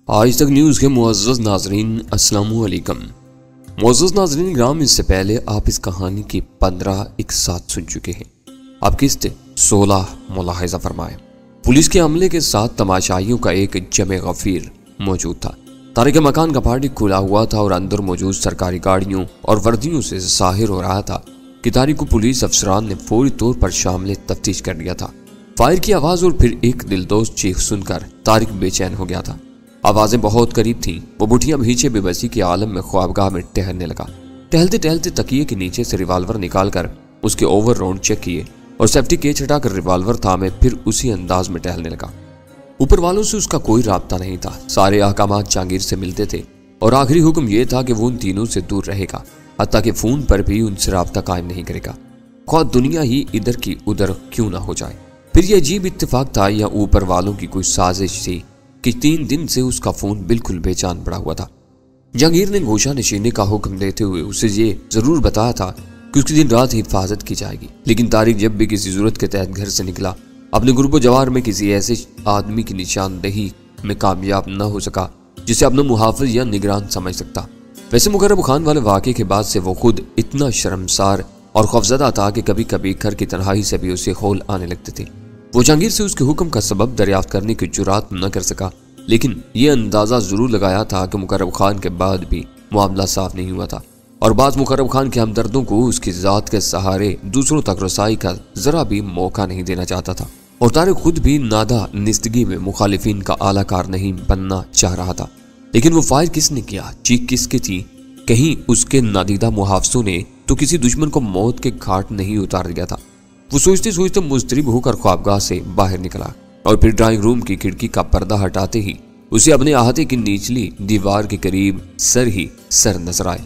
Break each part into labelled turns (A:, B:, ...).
A: आज तक न्यूज़ के मुअज़्ज़ज़ नाज़रीन अस्सलामु अलैकुम। मुअज़्ज़ज़ नाज़रीन ग्राम, इससे पहले आप इस कहानी की 15 एक साथ सुन चुके हैं। अब किस्त 16 मुलाहिज़ा फरमाएं। पुलिस के अमले के साथ तमाशाइयों का एक जमे गफीर मौजूद था। तारिक के मकान का फाटक खुला हुआ था और अंदर मौजूद सरकारी गाड़ियों और वर्दियों से जाहिर हो रहा था कि तारिक को पुलिस अफसरान ने फौरी तौर पर शामिल तफ्तीश कर लिया था। फायर की आवाज़ और फिर एक दिलदोज़ चीख सुनकर तारिक बेचैन हो गया था। आवाज़ें बहुत करीब थीं। वो मुठियां भींचे बेबसी के आलम में ख्वाबगाह में टहलने लगा। टहलते टहलते तकिए के नीचे से रिवाल्वर निकालकर उसके ओवर राउंड चेक किए और सेफ्टी केच हटाकर रिवाल्वर थामे फिर उसी अंदाज में टहलने लगा। ऊपर वालों से उसका कोई राब्ता नहीं था। सारे अहकामात जहांगीर से मिलते थे और आखिरी हुक्म यह था कि वो उन तीनों से दूर रहेगा, हत्ता कि फ़ोन पर भी उनसे राब्ता कायम नहीं करेगा, ख्वाह दुनिया ही इधर की उधर क्यों ना हो जाए। फिर यह अजीब इत्तेफाक था या ऊपर वालों की कोई साजिश थी कि 3 दिन से उसका फोन बिल्कुल बेजान पड़ा हुआ था। जहांगीर ने गोशा नशीने का हुक्म देते हुए उसे ये जरूर बताया था कि उसकी दिन रात हिफाजत की जाएगी, लेकिन तारिक जब भी किसी जरूरत के तहत घर से निकला, अपने गुर्बो जवार में किसी ऐसे आदमी की निशानदेही में कामयाब न हो सका जिसे अपना मुहाफिज या निगरान समझ सकता। वैसे मुकर्रब खान वाले वाक़े के बाद से वो खुद इतना शर्मसार और खौफजदा था कि कभी कभी घर की तन्हाई से भी उसे हौल आने लगते थे। वो जहांगीर से उसके हुक्म का सबब दरियाफ्त करने की जुरात न कर सका, लेकिन यह अंदाजा जरूर लगाया था कि मुकर्रब खान के बाद भी मामला साफ नहीं हुआ था और बाज़ मुकर्रब खान के हमदर्दों को उसकी ज़ात के सहारे दूसरों तक रसाई का जरा भी मौका नहीं देना चाहता था। और तारिक खुद भी नादा निस्तगी में मुखालिफिन का आलाकार नहीं बनना चाह रहा था। लेकिन वो फायर किसने किया, चीख किसकी थी? कहीं उसके नादीदा मुहाफिजों ने तो किसी दुश्मन को मौत के घाट नहीं उतार दिया था। वो सोचते सोचते मुस्तरिब होकर ख्वाबगाह से बाहर निकला और फिर ड्राइंग रूम की खिड़की का पर्दा हटाते ही उसे अपने अहाते की निचली दीवार के करीब सर नजर आए।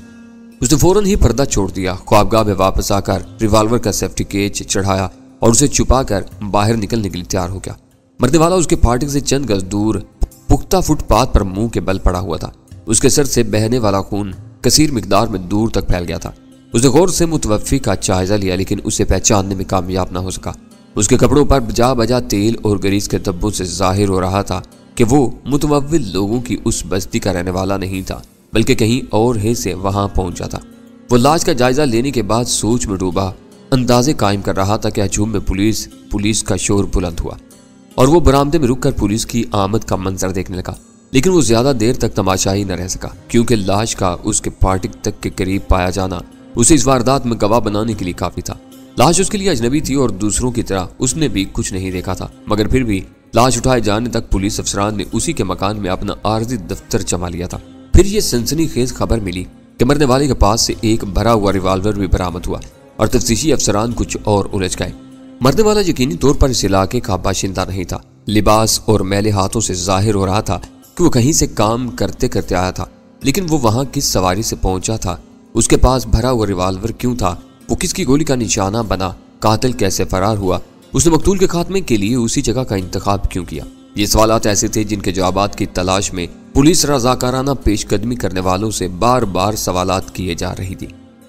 A: उसने फौरन ही पर्दा छोड़ दिया। ख्वाबगाह में वापस आकर रिवाल्वर का सेफ्टी केच चढ़ाया और उसे छुपाकर बाहर निकलने के लिए तैयार हो गया। मरने वाला उसके फाटक से चंद गज दूर पुख्ता फुटपाथ पर मुंह के बल पड़ा हुआ था। उसके सर से बहने वाला खून कसीर मिकदार में दूर तक फैल गया था। उसने गौर से मुतवफ़ी का जायजा लिया, लेकिन उसे पहचानने में कामयाब न हो सका। उसके कपड़ों पर जा बजा तेल और गरीस के धब्बों से जाहिर हो रहा था कि वो मुतवव्विल लोगों की उस बस्ती का रहने वाला नहीं था, बल्कि कहीं और ही से वहां पहुंचा था। वो लाश का जायजा लेने के बाद सोच में डूबा अंदाजे कायम कर रहा था कि हजूम में पुलिस का शोर बुलंद हुआ और वो बरामदे में रुककर पुलिस की आमद का मंजर देखने लगा। लेकिन वो ज्यादा देर तक तमाशाई न रह सका, क्योंकि लाश का उसके फाटक तक के करीब पाया जाना उसे इस वारदात में गवाह बनाने के लिए काफी था। लाश उसके लिए अजनबी थी और दूसरों की तरह उसने भी कुछ नहीं देखा था, मगर फिर भी लाश उठाए जाने तक पुलिस अफसरान ने उसी के मकान में अपना आर्जी दफ्तर जमा लिया था। फिर ये सनसनीखेज खबर मिली कि मरने वाले के पास से एक भरा हुआ रिवाल्वर भी बरामद हुआ और तफ्तीशी अफसरान कुछ और उलझ गए। मरने वाला यकीनी तौर पर इस इलाके का बाशिंदा नहीं था। लिबास और मैले हाथों से जाहिर हो रहा था कि वो कहीं से काम करते करते आया था, लेकिन वो वहां किस सवारी से पहुंचा था, उसके पास भरा हुआ रिवाल्वर क्यों था, वो किसकी गोली का निशाना बना, कातिल कैसे फरार हुआ, उसने मकतूल के खात्मे के लिए उसी जगह का इंतखाब क्यों किया। ये सवालात ऐसे थे जिनके जवाबात की तलाश में पुलिस रजाकाराना पेशकदमी करने वालों से बार बार सवालात किए जा रही थी।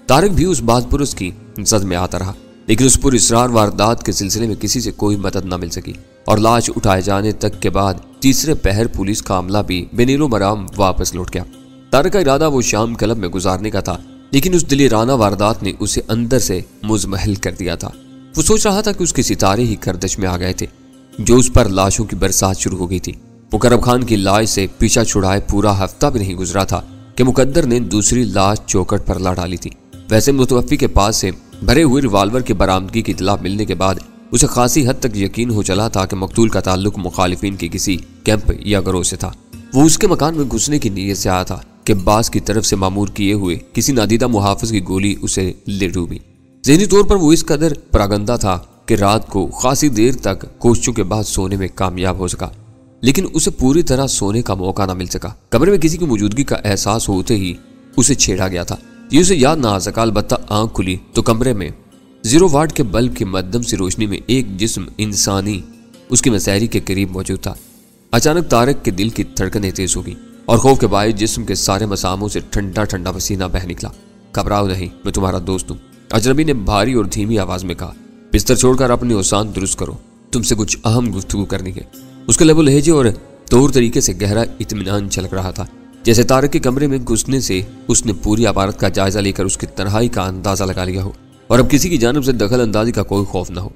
A: तारिक भी उस बातपुरस की जद में आता रहा, लेकिन उस पुरअसरार वारदात के सिलसिले में किसी से कोई मदद न मिल सकी और लाश उठाए जाने तक के बाद तीसरे पहर पुलिस का अमला भी बेनीलो मराम वापस लौट गया। तारिक का इरादा वो शाम क्लब में गुजारने का था, लेकिन उस दिलेराना वारदात ने उसे अंदर से मुजमहल कर दिया था। वो सोच रहा था कि उसके सितारे ही गर्दिश में आ गए थे, जो उस पर लाशों की बरसात शुरू हो गई थी। मुकर्रब खान की लाश से पीछा छुड़ाए पूरा हफ्ता भी नहीं गुजरा था कि मुकद्दर ने दूसरी लाश चौखट पर ला डाली थी। वैसे मुतवफ़्फ़ी के पास से भरे हुए रिवाल्वर की बरामदगी की इतला मिलने के बाद उसे खासी हद तक यकीन हो चला था कि मकतूल का ताल्लुक मुखालिफिन के किसी कैंप या गिरोह से था। वो उसके मकान में घुसने की नीयत से आया था कि बास की तरफ से मामूर किए हुए किसी नादीदा मुहाफिज की गोली उसे ले डूबी। ज़हनी तौर पर वो इस कदर परागंदा था कि रात को खासी देर तक कोशिशों के बाद सोने में कामयाब हो सका, लेकिन उसे पूरी तरह सोने का मौका न मिल सका। कमरे में किसी की मौजूदगी का एहसास होते ही उसे छेड़ा गया था। ये उसे याद ना आ सका, अलबत्ता आंख खुली तो कमरे में 0 वाट के बल्ब की मध्यम सी रोशनी में एक जिस्म इंसानी उसकी मसहरी के करीब मौजूद था। अचानक तारिक के दिल की धड़कनें तेज हो गई और खौफ के बायस जिस्म के सारे मसामों से ठंडा ठंडा पसीना बह निकला। घबराओ नहीं, मैं तुम्हारा दोस्त हूँ, अजनबी ने भारी और धीमी आवाज में कहा। बिस्तर छोड़कर अपनी औसान दुरुस्त करो, तुमसे कुछ अहम गुफ्तगू करनी है। उसके लबो लहजे और तौर तरीके से गहरा इत्मीनान झलक रहा था, जैसे तारक के कमरे में घुसने से उसने पूरी इमारत का जायजा लेकर उसकी तन्हाई का अंदाजा लगा लिया हो और अब किसी की जानिब से दखल अंदाजी का कोई खौफ न हो।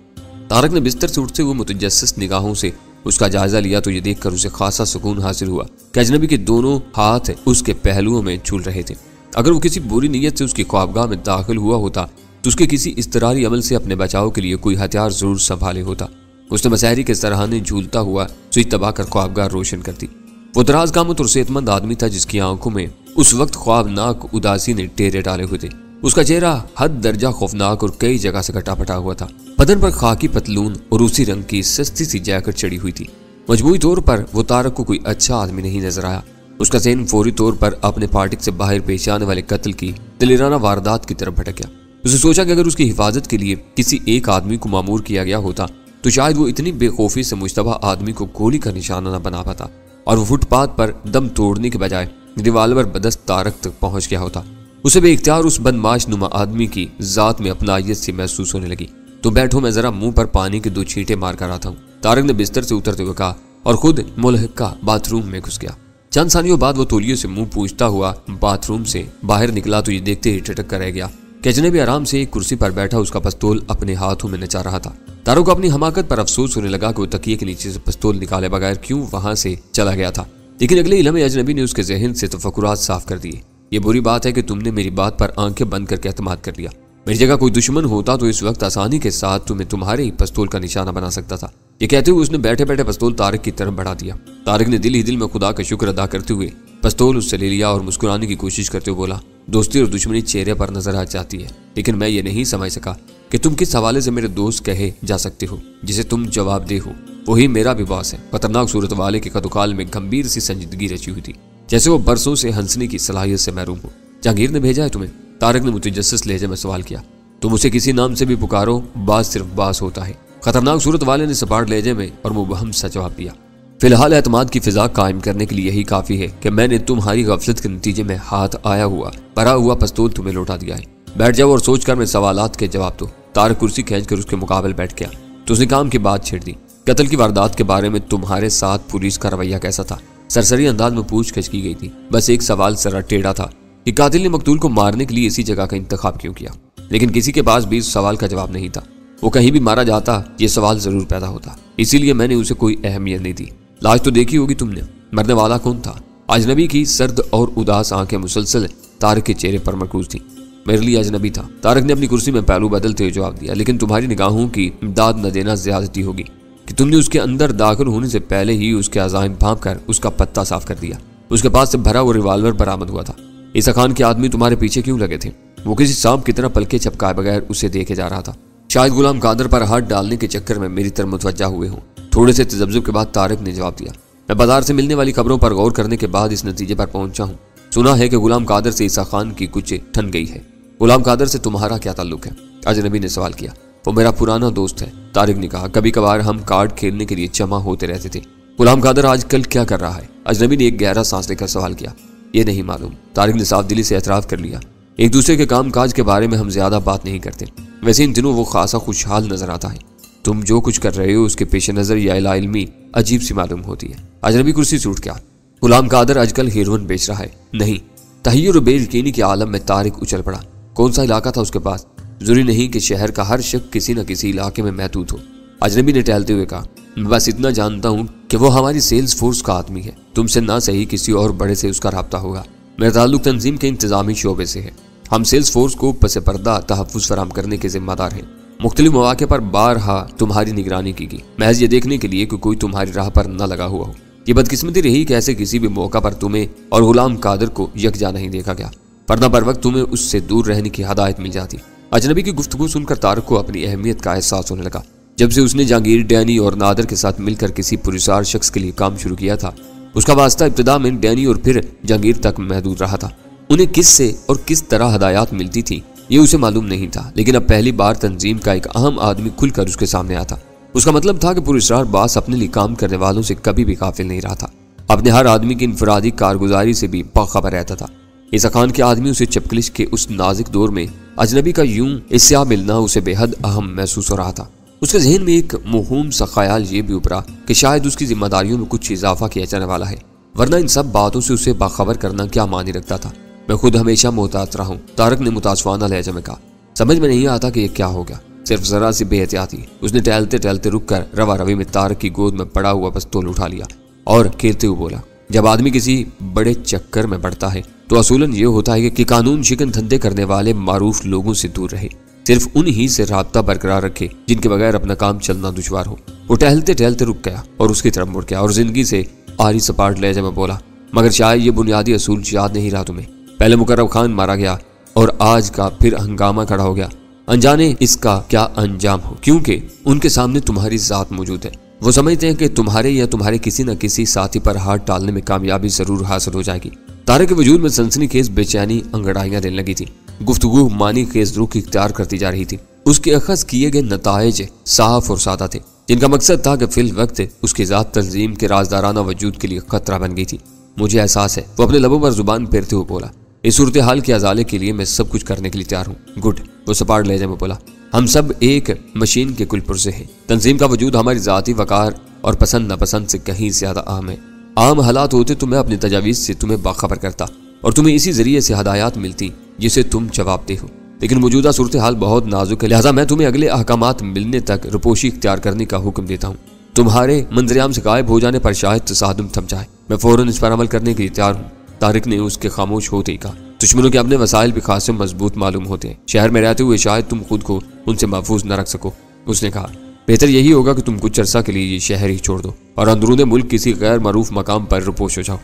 A: तारक ने बिस्तर से उठते हुए मुतजस्सिस निगाहों से उसका जायजा लिया तो ये देखकर उसे खासा सुकून हासिल हुआ कि अजनबी के दोनों हाथ उसके पहलुओं में झूल रहे थे। अगर वो किसी बुरी नीयत से उसकी ख्वाबगाह में दाखिल हुआ होता तो उसके किसी इस्तरारी अमल से अपने बचाव के लिए कोई हथियार जरूर संभाले होता। उसने मसहरी के सराहने झूलता हुआ सुई तबाह कर ख्वाबगाह रोशन कर दी। वो दराज कामत और सेहतमंद आदमी था जिसकी आंखों में उस वक्त ख्वाबनाक उदासी ने टेरे डाले हुए थे। उसका चेहरा हद दर्जा खौफनाक और कई जगह से कटा पटा हुआ था। बदन पर खाकी पतलून और उसी रंग की सस्ती सी जैकेट चढ़ी हुई थी। मजमूई तौर पर वो तारक को कोई अच्छा आदमी नहीं नजर आया। उसका ज़हन फौरी तौर पर अपने फाटक से बाहर पेश आने वाले कत्ल की दिलेराना वारदात की तरफ भटक गया। उसे सोचा कि अगर उसकी हिफाजत के लिए किसी एक आदमी को मामूर किया गया होता तो शायद वो इतनी बेखौफी से मुश्तबा आदमी को गोली का निशाना न बना पाता और वो फुटपाथ पर दम तोड़ने के बजाय रिवाल्वर बदस्त तारक तक पहुंच गया होता। उसे बेइख्तियार उस बदमाश नुमा आदमी की जात में अपनायत से महसूस होने लगी। तो बैठो, मैं जरा मुंह पर पानी के 2 छींटे मार कर आता हूँ, तारक ने बिस्तर से उतरते हुए कहा और खुद मुलहका बाथरूम में घुस गया। चंद सानियों बाद वो तौलिए से मुंह पूछता हुआ बाथरूम से बाहर निकला तो ये देखते ही ठिठक कर रह गया कि अजनबी आराम से एक कुर्सी पर बैठा उसका पिस्तौल अपने हाथों में नचा रहा था। तारक को अपनी हमाकत पर अफसोस होने लगा कि वो तकिए के नीचे से पिस्तौल निकाले बगैर क्यों वहां से चला गया था। लेकिन अगले इलमे अजनबी ने उसके जहन से तफक्कुरात साफ कर दिए। ये बुरी बात है कि तुमने मेरी बात पर आंखें बंद करके एतमाद कर लिया। मेरी जगह कोई दुश्मन होता तो इस वक्त आसानी के साथ तुम्हें तुम्हारे ही पिस्तौल का निशाना बना सकता था। ये कहते हुए उसने बैठे बैठे पिस्तौल तारक की तरफ बढ़ा दिया। तारक ने दिल ही दिल में खुदा का शुक्र अदा करते हुए पिस्तौल उससे ले लिया और मुस्कुराने की कोशिश करते हुए बोला, दोस्ती और दुश्मनी चेहरे पर नजर आ जाती है, लेकिन मैं ये नहीं समझ सका कि तुम किस हवाले से मेरे दोस्त कहे जा सकते हो जिसे तुम जवाबदेह हो। वही मेरा भी बॉस है। खतरनाक सूरत वाले के कदुकाल में गंभीर सी संजीदगी रची हुई थी, जैसे वो बरसों से हंसने की सलाहियत से महरूम हो। जहांगीर ने भेजा है तुम्हें? तारक ने मुतजस्सिस लहजे में सवाल किया। तुम उसे किसी नाम से भी पुकारो, बास सिर्फ बास होता है, खतरनाक सूरत वाले ने सपाट लहजे में और मुबहम सा जवाब दिया। फिलहाल एतमाद की फिजा कायम करने के लिए यही काफी है कि मैंने तुम्हारी गफलत के नतीजे में हाथ आया हुआ भरा हुआ पिस्तौल तुम्हें लौटा दिया है। बैठ जाओ और सोचकर मेरे सवालात के जवाब दो। तारक कुर्सी खींचकर उसके मुकाबले बैठ गया तो उसने काम की बात छेड़ दी। कत्ल की वारदात के बारे में तुम्हारे साथ पुलिस का रवैया कैसा था? सरसरी अंदाज में पूछताछ की गई थी। बस एक सवाल जरा टेढ़ा था कि कातिल ने मकतूल को मारने के लिए इसी जगह का इंतखाब क्यों किया, लेकिन किसी के पास भी इस सवाल का जवाब नहीं था। वो कहीं भी मारा जाता ये सवाल जरूर पैदा होता, इसीलिए मैंने उसे कोई अहमियत नहीं दी। लाश तो देखी होगी तुमने, मरने वाला कौन था? अजनबी की सर्द और उदास आंखें मुसलसल तारक के चेहरे पर मरकूज थी। मेरे लिए अजनबी था, तारक ने अपनी कुर्सी में पहलू बदलते हुए जवाब दिया, लेकिन तुम्हारी निगाहों की दाद न देना ज्यादती होगी कि तुमने उसके अंदर दाखिल होने से पहले ही उसके अज़ाइम भांप कर उसका पत्ता साफ कर दिया। उसके पास से भरा हुआ रिवाल्वर बरामद हुआ था। ईसा खान के आदमी तुम्हारे पीछे क्यों लगे थे? वो किसी सांप की तरह पलके झपकाए बगैर उसे देखे जा रहा था। शायद गुलाम कादर पर हाथ डालने के चक्कर में मेरी तरफ मुतवज्जा हुए हों। थोड़े से तजब्जुब के बाद तारक ने जवाब दिया, मैं बाजार से मिलने वाली खबरों पर गौर करने के बाद इस नतीजे पर पहुंचा हूँ। सुना है कि गुलाम कादर से ईसा खान की कुछ ठन गई है। गुलाम कादर से तुम्हारा क्या ताल्लुक है? अजनबी ने सवाल किया। वो मेरा पुराना दोस्त है, तारिक ने कहा। कभी कभार हम कार्ड खेलने के लिए जमा होते रहते थे। गुलाम कादर आजकल क्या कर रहा है? अजनबी ने एक गहरा सांस लेकर सवाल किया। ये नहीं मालूम, तारिक ने साफ दिली से एतराफ कर लिया। एक दूसरे के काम काज के बारे में हम ज्यादा बात नहीं करते। वैसे इन दिनों वो खासा खुशहाल नजर आता है। तुम जो कुछ कर रहे हो उसके पेश नजर या इल्मी अजीब सी मालूम होती है। अजनबी कुर्सी से उठ गया। गुलाम कादर आजकल हेरोइन बेच रहा है? नहीं। तहय्युर और बेयकीनी के आलम में तारिक उछल पड़ा। कौन सा इलाका था उसके पास? जरूरी नहीं कि शहर का हर शख्स किसी न किसी इलाके में महदूद हो। अजनबी ने टहलते हुए कहा, मैं बस इतना जानता हूँ कि वो हमारी सेल्स फोर्स का आदमी है। तुमसे ना सही किसी और बड़े से उसका राब्ता होगा। मेरा ताल्लुक तंजीम के इंतजामी शोबे से है। हम सेल्स फोर्स को पस पर्दा तहफ़्फ़ुज़ फराहम करने के जिम्मेदार हैं। मुख्तलिफ मौके पर बारहा तुम्हारी निगरानी की गई, महज ये देखने के लिए कि कोई तुम्हारी राह पर न लगा हुआ हो। ये बदकिस्मती रही कि ऐसे किसी भी मौका पर तुम्हें और गुलाम कादर को यकजा नहीं देखा गया, वरना बर वक्त तुम्हें उससे दूर रहने की हदायत मिल जाती। अजनबी की गुफ्तगू सुनकर तारक को अपनी अहमियत का एहसास होने लगा। जब से उसने जहांगीर, डैनी और नादर के साथ मिलकर किसी पुरस्कार शख्स के लिए काम शुरू किया था, उसका वास्ता इब्तिदा में डैनी और फिर जहांगीर तक महदूद रहा था। उन्हें किस से और किस तरह हदायत मिलती थी ये उसे मालूम नहीं था, लेकिन अब पहली बार तंजीम का एक अहम आदमी खुलकर उसके सामने आता। उसका मतलब था कि पुरस्कार बास अपने लिए काम करने वालों से कभी भी काफिल नहीं रहा था। अपने हर आदमी की इनफरादी कारगुजारी से भी बाखबर रहता था। ईसा खान के आदमियों से चपकलिश के उस नाजुक दौर में अजनबी का यूं इससे मिलना उसे बेहद अहम महसूस हो रहा था। उसके जहन में एक मुहूम सा ख्याल ये भी उभरा कि शायद उसकी जिम्मेदारियों में कुछ इजाफा किया जाने वाला है, वरना इन सब बातों से उसे बाखबर करना क्या मानी रखता था। मैं खुद हमेशा मोहतात रहा हूँ, तारक ने मुतासवाना लहजे में कहा। समझ में नहीं आता कि ये क्या हो गया, सिर्फ जरा सी बेहतियाती। उसने टहलते टहलते रुक कर रवा रवी में तारक की गोद में पड़ा हुआ पिस्तौल उठा लिया और खेलते हुए बोला, जब आदमी किसी बड़े चक्कर में बढ़ता है तो असूलन ये होता है कि कानून शिकन धंधे करने वाले मारूफ लोगों से दूर रहे, सिर्फ उन्हीं से राब्ता बरकरार रखे जिनके बगैर अपना काम चलना दुश्वार हो। वो टहलते टहलते रुक गया और उसकी तरफ मुड़ गया और जिंदगी से आरी सपाट लहजे में बोला, मगर शायद ये बुनियादी असूल याद नहीं रहा तुम्हें। पहले मुकर्रब खान मारा गया और आज का फिर हंगामा खड़ा हो गया, अनजाने इसका क्या अंजाम हो, क्योंकि उनके सामने तुम्हारी जात मौजूद है। वो समझते हैं कि तुम्हारे या तुम्हारे किसी न किसी साथी पर हाथ डालने में कामयाबी जरूर हासिल हो जाएगी। तारक के वजूद में सनसनीखेज बेचैनी अंगड़ाइयां देने लगी थी। गुफ्तगू मानी खेज रुख इख्तियार करती जा रही थी। उसके अखज़ किए गए नताइज साफ और सादा थे, जिनका मकसद था कि फिल वक्त उसकी जात तंजीम के राजदाराना वजूद के लिए खतरा बन गई थी। मुझे एहसास है, वो अपने लबों पर जुबान फेरते हुए बोला। इस सूरत हाल के अजाले के लिए मैं सब कुछ करने के लिए तैयार हूँ। गुड, वो सपाट लहजे में बोला। हम सब एक मशीन के कुल पुर्जे हैं। तंजीम का वजूद हमारी जाती वकार और पसंद नापसंद से कहीं ज्यादा आम है। आम हालात होते तो मैं अपनी तजावीज़ से तुम्हें बाखबर करता और तुम्हें इसी जरिए से हदायत मिलती जिसे तुम जवाब दे हो, लेकिन मौजूदा सूरत हाल बहुत नाजुक है, लिहाजा मैं तुम्हें अगले अहकामात मिलने तक रुपोशी इख्तियार करने का हुक्म देता हूँ। तुम्हारे मंजरेआम से गायब हो जाने पर शायद तसादुम थम जाए, मैं फौरन इस पर अमल करने के लिए तैयार हूँ। तारिक ने उसके खामोश होते ही कहा, दुश्मनों के अपने वसाइल भी खासे मजबूत मालूम होते हैं। शहर में रहते हुए शायद तुम खुद को उनसे महफूज न रख सको। उसने कहा, बेहतर यही होगा कि तुम कुछ अरसा के लिए ये शहर ही छोड़ दो और अंदरूनी मुल्क किसी गैर मरूफ मकाम पर रुपोश हो जाओ।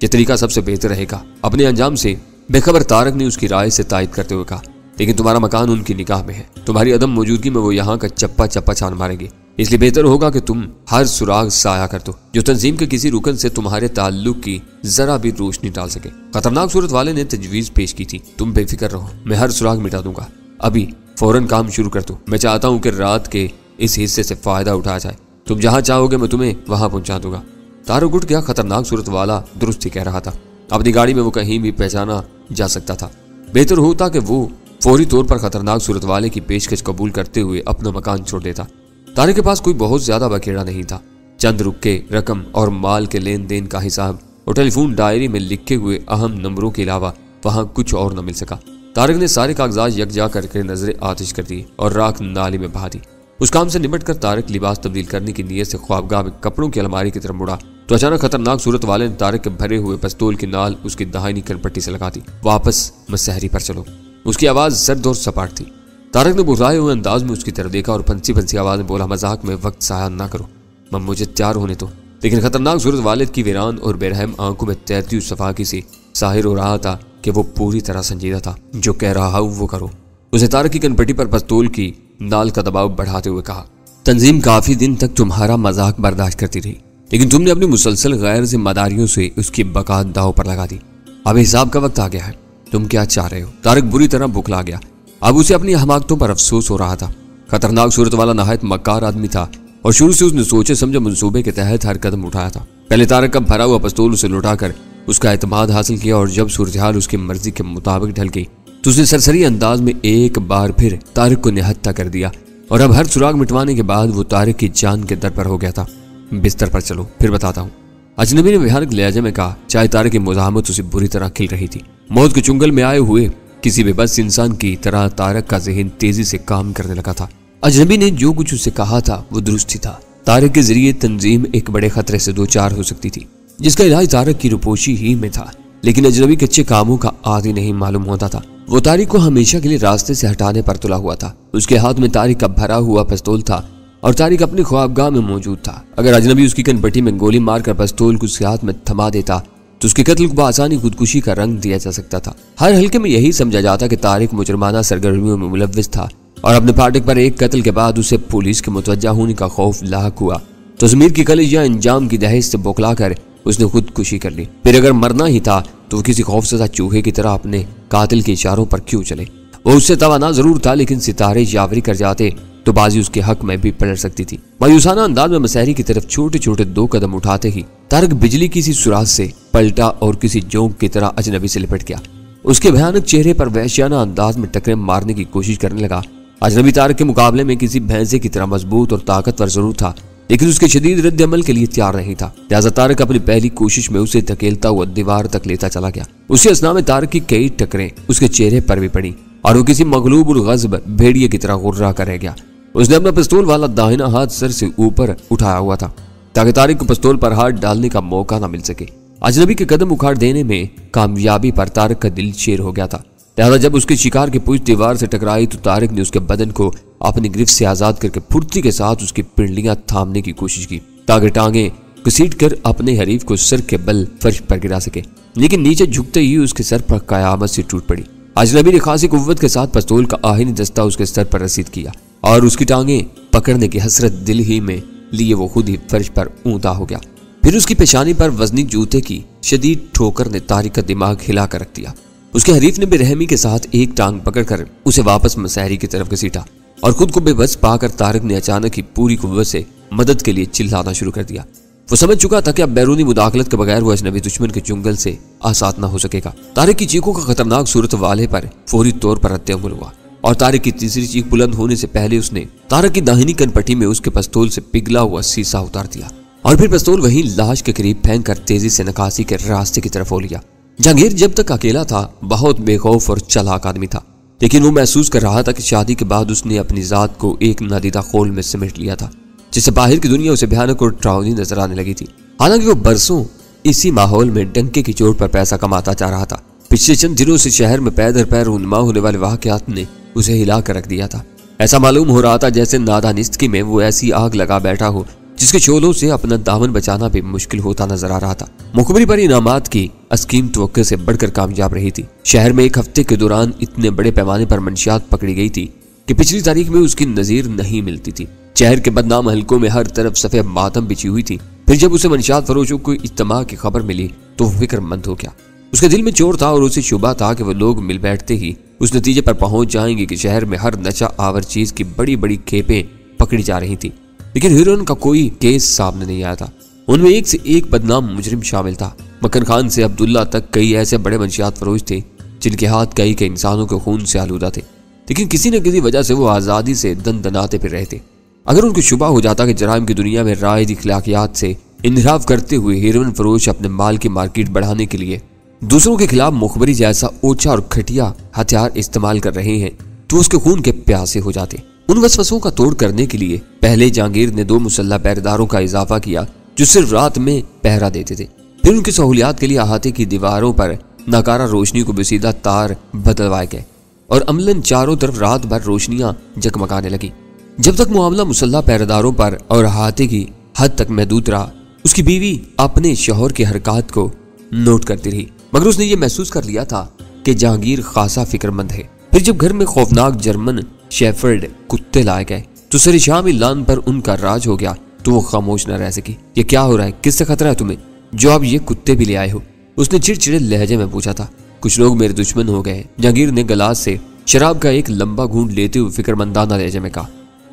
A: ये तरीका सबसे बेहतर रहेगा। अपने अंजाम से बेखबर तारक ने उसकी राय से तायद करते हुए कहा, लेकिन तुम्हारा मकान उनकी निगाह में है। तुम्हारी अदम मौजूदगी में वो यहाँ का चप्पा चप्पा छान मारेंगे, इसलिए बेहतर होगा कि तुम हर सुराग साया कर दो जो तंजीम के किसी रुकन से तुम्हारे ताल्लुक की जरा भी रोशनी डाल सके। खतरनाक सूरत वाले ने तजवीज पेश की थी, तुम बेफिक्र रहो, मैं हर सुराग मिटा दूंगा। अभी फौरन काम शुरू कर दो। मैं चाहता हूँ कि रात के इस हिस्से से फायदा उठाया जाए। तुम जहाँ चाहोगे मैं तुम्हें वहां पहुंचा दूंगा। तारक उठ गया। खतरनाक सूरत वाला दुरुस्त ही कह रहा था। अपनी गाड़ी में वो कहीं भी पहचाना जा सकता था। बेहतर होता कि वो फौरी तौर पर खतरनाक सूरत वाले की पेशकश कबूल करते हुए अपना मकान छोड़ देता। तारक के पास कोई बहुत ज्यादा बखेड़ा नहीं था। चंद रुपये, रकम और माल के लेन देन का हिसाब और टेलीफोन डायरी में लिखे हुए अहम नंबरों के अलावा वहां कुछ और न मिल सका। तारक ने सारे कागजात यकजा करके नजरें आतिश कर दी और राख नाली में बहा दी। उस काम से निपट कर तारक लिबास तब्दील करने की नीयत से ख्वाबगाह में कपड़ों की अलमारी की तरफ मुड़ा तो अचानक खतरनाक सूरत वाले ने तारक के भरे हुए पिस्तौल की नाल उसकी दाहिनी कनपट्टी से लगा दी। वापस मसहरी पर चलो। उसकी आवाज सर्द और सपाट थी। तारक ने बुझाए हुए अंदाज में उसकी तरफ देखा और फंसी फंसी आवाज में बोला, मजाक में वक्त जाया ना करो, मुझे तैयार होने दो। लेकिन खतरनाक सूरत वालिद की वीरान और बेरहम आंखों में तैरती हुई सफाकी से जाहिर हो रहा था कि वो पूरी तरह संजीदा था। जो कह रहा हूं वो करो। उसे तारक की कनपट्टी पर पिस्तौल की नाल का दबाव बढ़ाते हुए कहा, तंजीम काफी दिन तक तुम्हारा मजाक बर्दाश्त करती रही, लेकिन तुमने अपनी मुसलसल गैर जिम्मेदारियों से उसकी बका दाव पर लगा दी। अब हिसाब का वक्त आ गया है। तुम क्या चाह रहे हो? तारक बुरी तरह बुखला गया। अब उसे अपनी हमाकतों पर अफसोस हो रहा था। खतरनाक सूरत वाला नहायत मक्कार आदमी था और शुरू से उसने सोचे समझे मंसूबे के तहत हर कदम उठाया था। पहले तारक का भरा हुआ पिस्तौल उसे लौटाकर उसका एतमाद हासिल किया और जब सूरत हाल उसकी मर्जी के मुताबिक ढल गई तो उसने सरसरी अंदाज में एक बार फिर तारक को निहत्था कर दिया और अब हर सुराग मिटवाने के बाद वो तारक की जान के दर पर हो गया था। बिस्तर पर चलो, फिर बताता हूँ, अजनबी ने भयानक लहजे में कहा। चाहे तारक की मुज़ाहमत उसे बुरी तरह खिल रही थी। मौत के चुंगल में आए हुए किसी बेबस इंसान की तरह तारक का ज़हन तेजी से काम करने लगा था। अजनबी ने जो कुछ उसे कहा था वो दुरुस्त ही था। तारक के जरिए तंजीम एक बड़े खतरे से दो चार हो सकती थी जिसका इलाज तारक की रुपोशी ही में था, लेकिन अजनबी कच्चे कामों का आदी नहीं मालूम होता था। वो तारिक को हमेशा के लिए रास्ते से हटाने पर तुला हुआ था। उसके हाथ में तारिक का भरा हुआ पिस्तौल था और तारिक अपनी ख्वाबगाह में मौजूद था। अगर अजनबी उसकी कनपट्टी में गोली मारकर पिस्तौल को उसके हाथ में थमा देता तो उसके कत्ल को बआसानी खुदकुशी का रंग दिया जा सकता था। हर हल्के में यही समझा जाता कि तारिक मुजरमाना सरगर्मियों में मुलव्विस था और अपने फाटक पर एक कत्ल के बाद उसे पुलिस के मुतवज्जा होने का खौफ लाक हुआ तो ज़मीर की कलेजा इंजाम की दहेज से बौखला कर उसने खुदकुशी कर ली। फिर अगर मरना ही था तो वो किसी खौफज़दा चूहे की तरह अपने कातिल के इशारों पर क्यों चले? वो उससे तवाना जरूर था, लेकिन सितारे यावरी कर जाते तो बाजी उसके हक में भी पलट सकती थी। मायूसाना अंदाज में मसहरी की तरफ छोटे छोटे दो कदम उठाते ही तारक बिजली की सी सुराग से पलटा और किसी जोंक की तरह अजनबी से लिपट गया। उसके भयानक चेहरे पर वहशियाना अंदाज में टकरे मारने की कोशिश करने लगा अजनबी तारिक के मुकाबले में किसी भैंसे की तरह मजबूत और ताकतवर जरूर था, लेकिन उसके शदीद रद्द अमल के लिए तैयार नहीं था। लिहाजा तारिक अपनी पहली कोशिश में उसे धकेलता हुआ दीवार तक लेता चला गया। उसी असना में तारिक की कई टकरें उसके चेहरे पर भी पड़ी और वो किसी मगलूब और गज़ब भेड़िए की तरह गुर्रा कर रह गया। उसने अपना पिस्तौल वाला दाहिना हाथ सर से ऊपर उठाया हुआ था ताकि तारिक को पिस्तौल पर हाथ डालने का मौका न मिल सके। अजनबी के कदम उखाड़ देने में कामयाबी पर तारिक का दिल शेर हो गया था। लिहाजा जब उसके शिकार की पूंछ दीवार से टकराई तो तारिक ने उसके बदन को अपनी गिरफ्त से आजाद करके फुर्ती के साथ उसकी पिंडलियां थामने की कोशिश की ताकि टांगे घसीटकर अपने हरीफ को सर के बल फर्श पर गिरा सके, लेकिन नीचे झुकते ही उसके सर पर कयामत से टूट पड़ी। अजनबी ने खासी कुव्वत के साथ पिस्तौल का आहिनी दस्ता उसके सर पर रसीद किया और उसकी टांगे पकड़ने की हसरत दिल ही में लिए वो खुद ही फर्श पर ऊंधा हो गया। फिर उसकी पेशानी पर वजनी जूते की शदीद ठोकर ने तारिक का दिमाग हिला कर रख दिया। उसके हरीफ ने बेरहमी के साथ एक टांग पकड़कर उसे वापस मसहरी की तरफ घसीटा और खुद को बेबस पाकर तारिक ने अचानक ही पूरी कुव्वत से मदद के लिए चिल्लाना शुरू कर दिया। वो समझ चुका था कि अब बैरूनी मुदाखलत के बगैर वो अजनबी दुश्मन के चुंगल से आसाद न हो सकेगा। तारिक की चीखों का खतरनाक सूरत वाले पर फौरी तौर पर रद्द अमल हुआ और तारिक की तीसरी चीख बुलंद होने से पहले उसने तारिक की दाहिनी कनपट्टी में उसके पिस्तौल से पिघला हुआ शीशा उतार दिया और फिर पिस्तौल वहीं लाश के करीब फेंक कर तेजी से नकासी के रास्ते की तरफ हो लिया। जहांगीर जब तक अकेला था बहुत बेखौफ और चालाक आदमी था, लेकिन वो महसूस कर रहा था कि शादी के बाद उसने अपनी जात को एक नादीदा खोल में सिमट लिया था, जिससे बाहर की दुनिया उसे भयानक और डरावनी नजर आने लगी थी। हालांकि वो बरसों इसी माहौल में डंके की चोट पर पैसा कमाता जा रहा था। पिछले चंद दिनों से शहर में पैदर पैर रुनमा होने वाले वाकयात ने उसे हिला कर रख दिया था। ऐसा मालूम हो रहा था जैसे नादानिस्ती में वो ऐसी आग लगा बैठा हो जिसके शोलों से अपना दामन बचाना भी मुश्किल होता नजर आ रहा था। मुखबरी पर इनामात की स्कीम तवक्के से बढ़कर कामयाब रही थी। शहर में एक हफ्ते के दौरान इतने बड़े पैमाने पर मंशियात पकड़ी गई थी कि पिछली तारीख में उसकी नजीर नहीं मिलती थी। शहर के बदनाम हलकों में हर तरफ सफेद मातम बिछी हुई थी। फिर जब उसे मंशियात फरोशों को इज्तिमा की खबर मिली तो वो फिक्रमंद हो गया। उसके दिल में चोर था और उसे शुबा था कि वो लोग मिल बैठते ही उस नतीजे पर पहुंच जाएंगे कि शहर में हर नशा आवर चीज की बड़ी बड़ी खेपें पकड़ी जा रही थी, लेकिन हीरोइन का कोई केस सामने नहीं आया था। उनमें एक से एक बदनाम मुजरिम शामिल था। मक्खन खान से अब्दुल्ला तक कई ऐसे बड़े मंशियात फरोश थे जिनके हाथ कई के इंसानों के खून से आलूदा थे, लेकिन किसी न किसी वजह से वो आज़ादी से दनाते फिर रहे थे। अगर उनको शुबा हो जाता कि जराइम की दुनिया में रायद अखलाकियात से इंहिराफ करते हुए हीरोइन फरोश अपने माल की मार्केट बढ़ाने के लिए दूसरों के खिलाफ मुखबरी जैसा ओछा और घटिया हथियार इस्तेमाल कर रहे हैं तो उसके खून के प्यासे हो जाते। उन वसवसों का तोड़ करने के लिए पहले जहांगीर ने 2 मुसल्लह पहरेदारों का इजाफा किया जो सिर्फ रात में पहरा देते थे। फिर उनकी सहूलियात के लिए अहाते की दीवारों पर नाकारा रोशनी को बसीदा तार बदलवाए गए और अमलन चारों तरफ रात भर रोशनियां जगमगाने लगी। जब तक मामला मुसल्लह पहरेदारों पर और अहाते की हद तक महदूद रहा, उसकी बीवी अपने शौहर की हरकत को नोट करती रही, मगर उसने ये महसूस कर लिया था कि जहांगीर खासा फिक्रमंद है। फिर जब घर में खौफनाक जर्मन शेफर्ड कुत्ते लाए गए तो सर शाम लान पर उनका राज हो गया तो वो खामोश न रह सकी। ये क्या हो रहा है? किससे खतरा है तुम्हें जो आप ये कुत्ते भी ले आए हो? उसने चिड़चिड़े लहजे में पूछा था। कुछ लोग मेरे दुश्मन हो गए। जहांगीर ने गिलास से शराब का एक लंबा घूंट लेते हुए फिक्रमंदाना लहजे में कहा।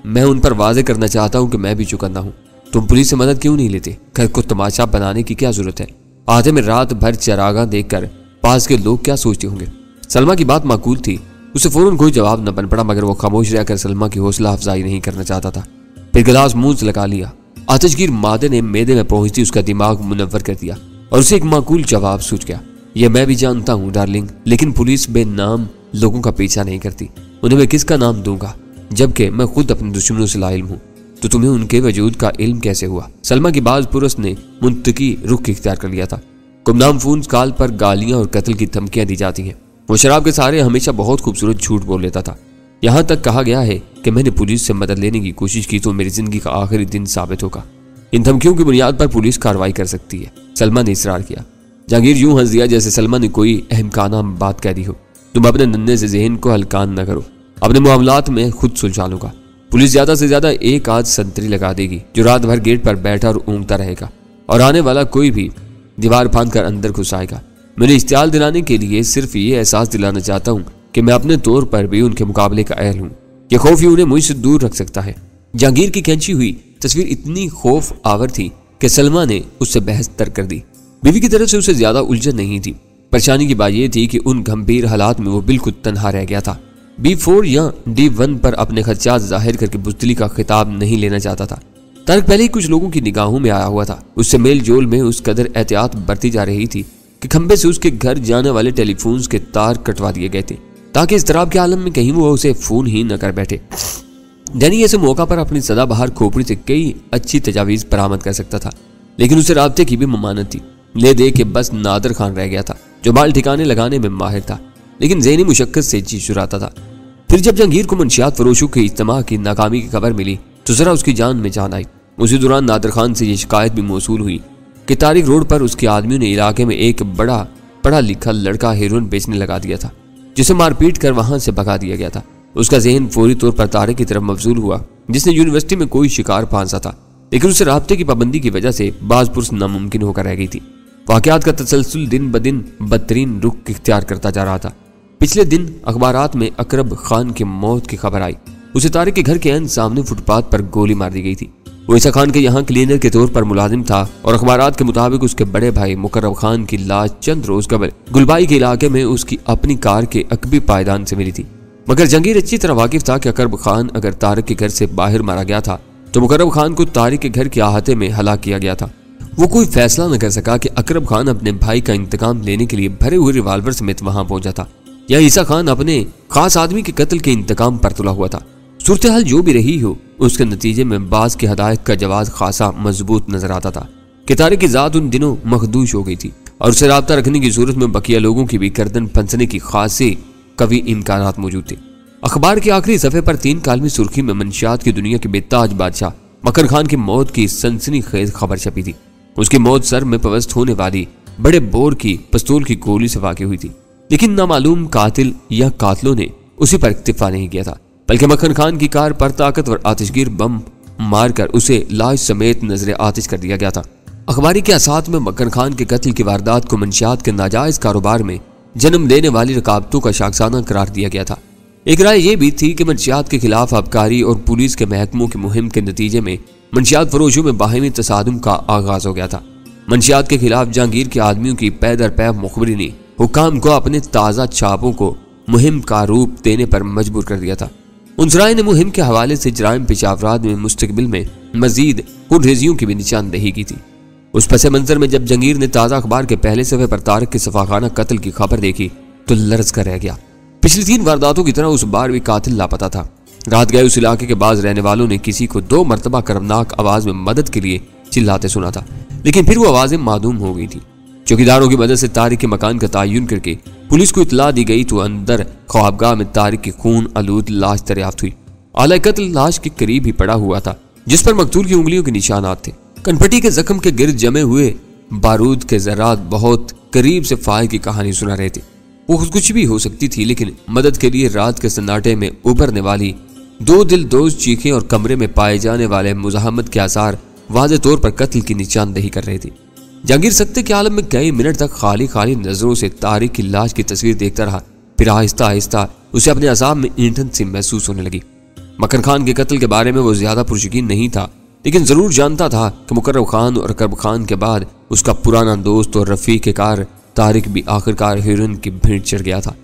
A: मैं उन पर वाजे करना चाहता हूँ कि मैं भी चुकन्ना हूँ। तुम पुलिस से मदद क्यों नहीं लेते? घर को तमाशा बनाने की क्या जरूरत है? आधे में रात भर चरागा देखकर पास के लोग क्या सोचते होंगे? सलमा की बात माकूल थी। उसे फौरन कोई जवाब न बन पड़ा, मगर वो खामोश रहकर सलमा की हौसला अफजाई नहीं करना चाहता था। फिर गिलास मुंह से लगा लिया। आतिशगीर मादे ने मैदे में पहुंचती उसका दिमाग मुनव्वर कर दिया और उसे एक माकूल जवाब सूझ गया। यह मैं भी जानता हूँ डार्लिंग, लेकिन पुलिस बेनाम लोगों का पीछा नहीं करती। उन्हें मैं किसका नाम दूंगा जबकि मैं खुद अपने दुश्मनों से लाइल्म हूँ? तो तुम्हें उनके वजूद का इल्म कैसे हुआ? सलमा की बाज पुरुष ने मुंतकी रुख इख्तियार कर लिया था। गुमनाम फोन कॉल पर गालियां और कत्ल की धमकियां दी जाती हैं। वो शराब के सहारे हमेशा बहुत खूबसूरत झूठ बोल लेता था। यहाँ तक कहा गया है कि मैंने पुलिस से मदद लेने की कोशिश की तो मेरी जिंदगी का आखिरी दिन साबित होगा। इन धमकियों की बुनियाद पर पुलिस कार्रवाई कर सकती है, सलमा ने इसरार किया। जहांगीर यूं हंस दिया जैसे सलमा ने कोई अहमकाना बात कह दी हो। तुम अपने नन्हे से जहन को हल्कान न करो, अपने मामलात में खुद सुलझा लूंगा। पुलिस ज्यादा से ज्यादा एक आध संतरी लगा देगी जो रात भर गेट पर बैठा और ऊँगता रहेगा और आने वाला कोई भी दीवार फांद कर अंदर घुस आएगा। मैंने इश्तियाल दिलाने के लिए सिर्फ ये एहसास दिलाना चाहता हूँ कि मैं अपने तौर पर भी उनके मुकाबले का अहल हूँ। यह खौफ ही उन्हें मुझसे दूर रख सकता है। जहांगीर की खींची हुई तस्वीर इतनी खौफ आवर थी कि सलमा ने उससे बहस तर्क कर दी। बीवी की तरफ से उसे ज्यादा उलझन नहीं थी। परेशानी की बात यह थी कि उन गंभीर हालात में वो बिल्कुल तन्हा रह गया था। B4 या D1 पर अपने खदशात जाहिर करके बुज़दिली का खिताब नहीं लेना चाहता था। तारिक पहले ही कुछ लोगों की निगाहों में आया हुआ था। उससे मेल जोल में उस कदर एहतियात बरती जा रही थी कि खंबे से उसके घर जाने वाले टेलीफोन्स के तार कटवा दिए गए थे ताकि इस तरह के आलम में कहीं वो उसे फोन ही न कर बैठे। डैनी ऐसे मौका पर अपनी सदाबहार खोपड़ी से कई अच्छी तजावीज़ बरामद कर सकता था, लेकिन उसे राब्ते की भी ममानत थी। ले दे के बस नादर खान रह गया था जो बाल ठिकाने लगाने में माहिर था, लेकिन ज़हनी मुशक्कत से जी चुराता था। फिर जब जहांगीर को मंशियात फरोशों के इज्तिमा की नाकामी की खबर मिली तो जरा उसकी जान में जान आई। उसी दौरान नादर खान से ये शिकायत भी मौसूल हुई कि तारिक रोड पर उसके आदमियों ने इलाके में एक बड़ा पढ़ा लिखा लड़का हेरोइन बेचने लगा दिया था, जिसे मारपीट कर वहां से भगा दिया गया था। उसका जहन फौरी तौर पर तारिक की तरफ मबजूल हुआ, जिसने यूनिवर्सिटी में कोई शिकार फांसा था, लेकिन उसे राब्ते की पाबंदी की वजह से बाज़पुरस नामुमकिन होकर रह गई थी। वाक़यात का तसलसल दिन ब दिन बदतरीन रुख इख्तियार करता जा रहा था। पिछले दिन अखबारात में अकरब खान की मौत की खबर आई। उसे तारिक के घर के एन सामने फुटपाथ पर गोली मार दी गई थी। वो ईसा खान के यहाँ क्लीनर के तौर पर मुलाजिम था और अखबारात के मुताबिक उसके बड़े भाई मुकर्रम खान की लाश चंद रोज कबल गुलबाई के इलाके में उसकी अपनी कार के अकबी पायदान से मिली थी। मगर जहांगीर अच्छी तरह वाकिफ था कि अकरब खान अगर तारिक के घर से बाहर मारा गया था तो मुकर्रम खान को तारिक के घर के अहाते में हलाक किया गया था। वो कोई फैसला न कर सका कि अकरब खान अपने भाई का इंतकाम लेने के लिए भरे हुए रिवाल्वर समेत वहां पहुंचा था या ईसा खान अपने खास आदमी के कत्ल के इंतकाम पर तुला हुआ था। सूरत हाल जो भी रही हो, उसके नतीजे में बाज की हदायत का जवाब खासा मजबूत नजर आता था कि तारिक की जात उन दिनों मखदूश हो गई थी और उसे राब्ता रखने की सूरत में बकिया लोगों की भी गर्दन फंसने की खासी कवी इम्कानात मौजूद थे। अखबार के आखिरी सफे पर 3 कालमी सुर्खी में मंशियात की दुनिया के बेताज बादशाह मकर खान की मौत की सनसनीखेज खबर छपी थी। उसकी मौत सर में पवस्त होने वाली बड़े बोर की पिस्तौल की गोली से वाक़ई हुई थी, लेकिन नामालूम कातिल या कातलों ने उसी पर इक्तिफा नहीं किया था, बल्कि मक्खन खान की कार पर ताकतवर आतिशगीर बम मारकर उसे लाश समेत नजर आतिश कर दिया गया था। अखबारी के असात में मक्खन खान के कत्ल की वारदात को मंशियात के नाजायज कारोबार में जन्म लेने वाली रकाबतों का शाखसाना करार दिया गया था। एक राय यह भी थी कि मंशियात के खिलाफ आबकारी और पुलिस के महकमों की मुहिम के नतीजे में मंशियात फरोशों में बाहिमी तसादुम का आगाज हो गया था। मंशियात के खिलाफ जहांगीर के आदमियों की पै दर पै मुखबरी ने हुकाम को अपने ताज़ा छापों को मुहिम का रूप देने पर मजबूर कर दिया था। उनसराय ने मुहिम के हवाले से जराइम पेश अफराद में मुस्तकबिल में मजीद खुनरेजियों की भी निशानदेही की थी। उस पस मंजर में जब जहांगीर ने ताज़ा अखबार के पहले सफ़े पर तारिक के सफाखाना कत्ल की खबर देखी तो लरज कर रह गया। पिछली 3 वारदातों की तरह उस बार भी कातिल लापता था। रात गए उस इलाके के बाज रहने वालों ने किसी को 2 मरतबा कर्मनाक आवाज में मदद के लिए चिल्लाते सुना था, लेकिन फिर वो आवाजें मादूम हो गई थी। चौकीदारों की मदद से तारिक के मकान का तयन करके पुलिस को इतला दी गई तो अंदर ख्वाबगाह में तारिक की खून आलूद लाश दरियाफ्त हुई। आला कत्ल लाश के करीब ही पड़ा हुआ था, जिस पर मकतूल की उंगलियों के निशानात थे। कनपट्टी के जख्म के गिर्द जमे हुए बारूद के जरात बहुत करीब से फाय की कहानी सुना रहे थे। वो कुछ भी हो सकती थी, लेकिन मदद के लिए रात के सन्नाटे में उभरने वाली 2 दिलदोज चीखें और कमरे में पाए जाने वाले मुजाहमत के आसार वाज़े तौर पर कत्ल की निशानदेही कर रहे थे। जहांगीर सख्ते के आलम में कई मिनट तक खाली खाली नजरों से तारिक की लाश की तस्वीर देखता रहा। फिर आहिस्ता आहिस्ता उसे अपने असाब में ईंधन सी महसूस होने लगी। मक्खन खान के कत्ल के बारे में वो ज्यादा पुरयकीन नहीं था, लेकिन जरूर जानता था कि मुकर्रम खान और अकरब खान के बाद उसका पुराना दोस्त और रफीक कार तारिक भी आखिरकार हेरोइन की भीड़ चढ़ गया था।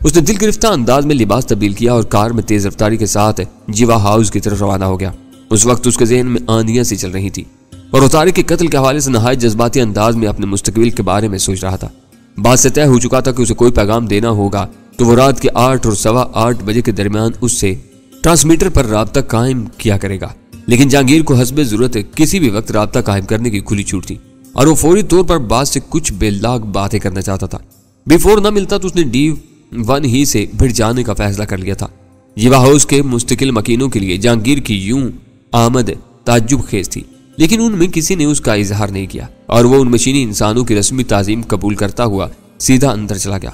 A: उसने दिल गिरफ्तार अंदाज में लिबास तब्दील किया और कार में तेज रफ्तारी के साथ जीवा हाउस की तरफ रवाना हो गया। उस वक्त उसके जहन में आंधियां सी चल रही थी और तारिक के कत्ल के हवाले से नहायत जज्बाती अंदाज में अपने मुस्तकबिल के बारे में सोच रहा था। बात से तय हो चुका था कि उसे कोई पैगाम देना होगा तो वो रात के 8 और 8:15 बजे के दरमियान उससे ट्रांसमीटर पर राब्ता कायम किया करेगा। लेकिन जहांगीर को हस्बे जरूरत किसी भी वक्त राब्ता कायम करने की खुली छूट थी और वो फौरी तौर पर बात से कुछ बेलाग बातें करना चाहता था। B4 न मिलता तो उसने D1 ही से भिड़ जाने का फैसला कर लिया था। जीवा हाउस के मुस्तकिल मकीनों के लिए जहांगीर की यूं आमद ताज्जुब खेज थी, लेकिन उनमें किसी ने उसका इजहार नहीं किया और वो उन मशीनी इंसानों की रस्मी ताजीम कबूल करता हुआ सीधा अंदर चला गया।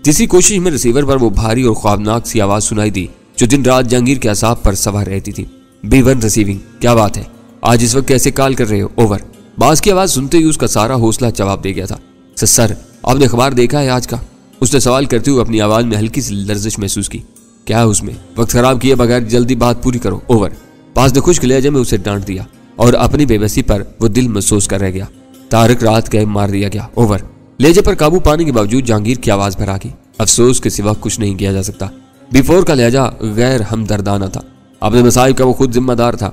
A: तीसरी कोशिश में रिसीवर पर वो भारी और ख्वाबनाक सी आवाज सुनाई दी जो दिन रात जहांगीर के असाब पर सवार रहती थी। B1 रिसीविंग, क्या बात है, आज इस वक्त कैसे कॉल कर रहे हो, ओवर। बास की आवाज सुनते ही उसका सारा हौसला जवाब दे गया था। सर, आपने अखबार देखा है आज का? उसने सवाल करते हुए अपनी आवाज में हल्की सी लर्जिश महसूस की। क्या है उसमें, वक्त खराब किए बगैर जल्दी बात पूरी करो, ओवर। बास ने खुश्क लहजे में उसे डांट दिया और अपनी बेबसी पर वो दिल महसूस कर रह गया। तारिक रात गए मार दिया गया, ओवर। लहजे पर काबू पाने के बावजूद जहांगीर की आवाज भर आ गई। अफसोस के सिवा कुछ नहीं किया जा सकता। B4 का लहजा गैर हमदर्दाना था। अपने मसाइब का वो खुद जिम्मेदार था।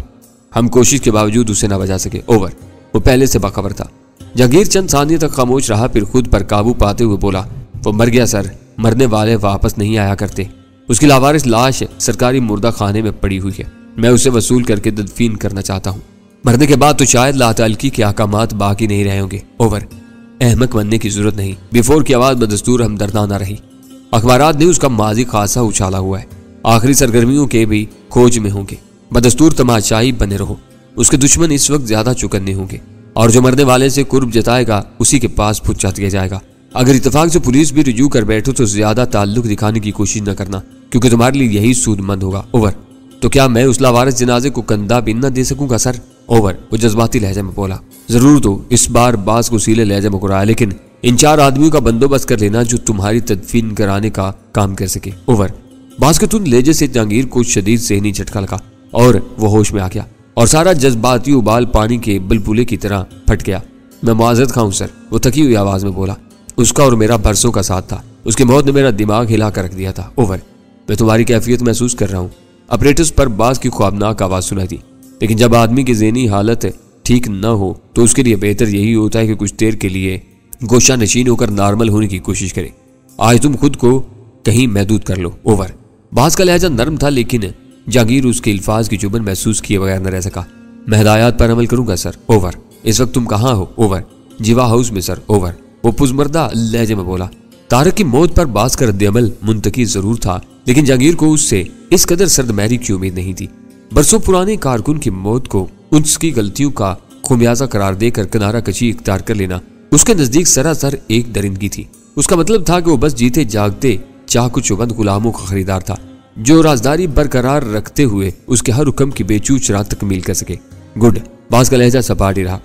A: हम कोशिश के बावजूद उसे न बचा सके। ओवर। वो पहले से बाखबर था। जहांगीर चंद सानियों तक खामोश रहा, फिर खुद पर काबू पाते हुए बोला, वो मर गया सर, मरने वाले वापस नहीं आया करते। उसकी लावारिस लाश सरकारी मुर्दा खाने में पड़ी हुई है। मैं उसे वसूल करके तदफीन करना चाहता हूँ। मरने के बाद तो शायद लातअल्की के अहकामात बाकी नहीं रहे होंगे। ओवर। अहमक बनने की जरूरत नहीं। B4 की आवाज बदस्तूर हमदर्दाना रही। अखबारात ने उसका माजी खासा उछाला हुआ है। आखिरी सरगर्मियों के भी खोज में होंगे। बदस्तूर तमाशाई बने रहो। उसके दुश्मन इस वक्त ज्यादा चुकन्ने होंगे और जो मरने वाले से कुर्ब जताएगा उसी के पास फुच्चा दिया जाएगा। अगर इत्तेफाक से पुलिस भी रुजू कर बैठो तो ज्यादा ताल्लुक दिखाने की कोशिश न करना, क्योंकि तुम्हारे लिए यही सूदमंद होगा। ओवर। तो क्या मैं उस लावारिस जनाजे को कंधा भी न दे सकूंगा सर? ओवर। वो जज्बाती लहजे में बोला, जरूर तो इस बार बास को सीले लहजे में कुराया, लेकिन इन 4 आदमियों का बंदोबस्त कर लेना जो तुम्हारी तदफीन कराने का काम कर सके। ओवर। बास के तुंद लहजे से जहांगीर को शदीद सेहनी झटका लगा और वो होश में आ गया और सारा जज्बाती उबाल पानी के बुलबुले की तरह फट गया। मैं माजरत खाऊं सर, वो थकी हुई आवाज में बोला। उसका और मेरा बरसों का साथ था। उसकी मौत ने मेरा दिमाग हिला कर रख दिया था। ओवर। मैं तुम्हारी कैफियत महसूस कर रहा हूँ। ऑपरेटर्स पर बास की ख्वाबनाक आवाज सुनाई थी, लेकिन जब आदमी की ज़हनी हालत ठीक न हो तो उसके लिए बेहतर यही होता है कि कुछ देर के लिए गोशा नशीन होकर नॉर्मल होने की कोशिश करे। आज तुम खुद को कहीं महदूद कर लो। ओवर। बास का लहजा नरम था, लेकिन जहांगीर उसके अल्फाज की चुभन महसूस किए बगैर न रह सका। मैं हिदायत पर अमल करूंगा सर। ओवर। इस वक्त तुम कहाँ हो? ओवर। जीवा हाउस में सर। ओवर। वो पुजमर्दा लहजे में बोला। तारक की मौत पर बास का रद्द-ए-अमल मुंतकी जरूर था, लेकिन जहांगीर को उससे इस कदर सर्दमहरी की उम्मीद नहीं थी। बरसों पुराने कारकुन की मौत को उसकी गलतियों का खुमियाजा करार देकर किनारा कशी इख्तियार कर लेना उसके नजदीक सरासर एक दरिंदगी थी। उसका मतलब था कि वो बस जीते जागते चाकू चुबंद गुलामों का खरीदार था, जो राजदारी बरकरार रखते हुए उसके हर हुक्म की बेचूच रात तकमील कर सके। गुड। बास का लहजा सपाट ही रहा।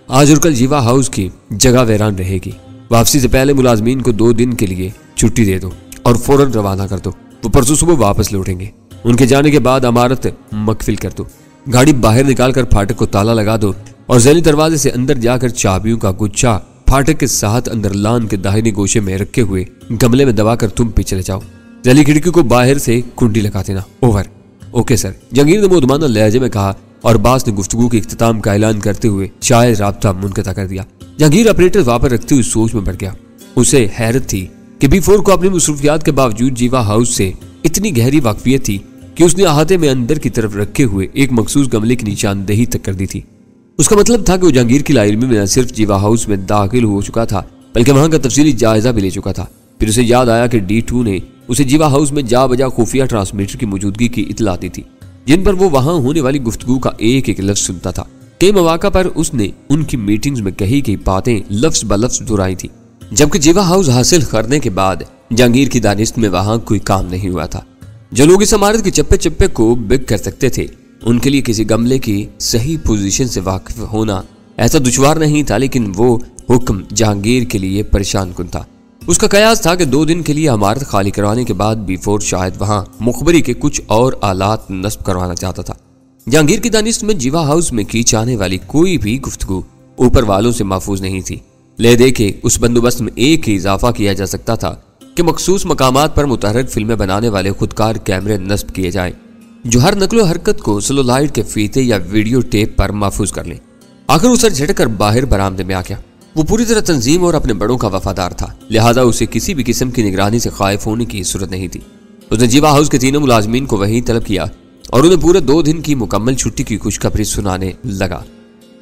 A: आज और कल जीवा हाउस की जगह वैरान रहेगी। वापसी से पहले मुलाजमीन को 2 दिन के लिए छुट्टी दे दो और फौरन रवाना कर दो। वो परसों सुबह वापस लौटेंगे। उनके जाने के बाद अमारत मकफिल कर दो। गाड़ी बाहर निकालकर फाटक को ताला लगा दो और जैली दरवाजे से अंदर जाकर चाबियों का गुच्छा फाटक के साथ अंदर लान के दाहिने गोशे में रखे हुए गमले में दबाकर तुम पीछे चले जाओ। जैली खिड़की को बाहर से कुंडी लगा देना। ओवर। ओके सर, जहांगीर ने मुतमाना लहजे में कहा और बास ने गुफ्तगू के इख्तिताम का ऐलान करते हुए शायद राब्ता मुनक़ता कर दिया। जहांगीर ऑपरेटर वापस रखते हुए सोच में बढ़ गया। उसे हैरत थी कि B4 को अपनी मसरूफियात के बावजूद जीवा हाउस से इतनी गहरी वाकफियत थी कि उसने अहाते में अंदर की तरफ रखे हुए एक मखसूस गमले की निशानदेही तक कर दी थी। उसका मतलब था कि वो जहांगीर की लाइल्मी में न सिर्फ जीवा हाउस में दाखिल हो चुका था, बल्कि वहां का तफसीली जायजा भी ले चुका था। फिर उसे याद आया कि D2 ने उसे जीवा हाउस में जा बजा खुफिया ट्रांसमीटर की मौजूदगी की इतला दी थी, जिन पर वो वहां होने वाली गुफ्तगू का एक एक लफ्ज सुनता था। कई मौका पर उसने उनकी मीटिंग्स में कही गई बातें लफ्ज ब लफ्ज दोहराई थी, जबकि जीवा हाउस हासिल करने के बाद जहांगीर की दानिश में वहां कोई काम नहीं हुआ था। जो लोग इस इमारत के चप्पे चप्पे को बिग कर सकते थे, उनके लिए किसी गमले की सही पोजीशन से वाकिफ होना ऐसा दुश्वार नहीं था, लेकिन वो हुक्म जहांगीर के लिए परेशान कुन था। उसका कयास था कि 2 दिन के लिए इमारत खाली करवाने के बाद B4 शायद वहां मुखबरी के कुछ और आलात नस्ब करवाना चाहता था। जहांगीर की दानिश में जीवा हाउस में की जाने वाली कोई भी गुफ्तगू ऊपर वालों से महफूज नहीं थी। ले दे के उस बंदोबस्त में एक ही इजाफा किया जा सकता था कि मखसूस मकामात पर मुतहर्रिक फिल्में बनाने वाले खुदकार कैमरे नस्ब किए जाएं, जो हर नकलो हरकत को सेलुलाइड के फीते या वीडियो टेप पर महफूज कर लें। आखिर उसे झटकर बाहर बरामदे में आ गया। वो पूरी तरह तंजीम और अपने बड़ों का वफादार था, लिहाजा उसे किसी भी किस्म की निगरानी से खाइफ होने की जरूरत नहीं थी। उसने जीवा हाउस के तीनों मुलाजमीन को वहीं तलब किया और उन्हें पूरे 2 दिन की मुकम्मल छुट्टी की खुशखबरी सुनाने लगा।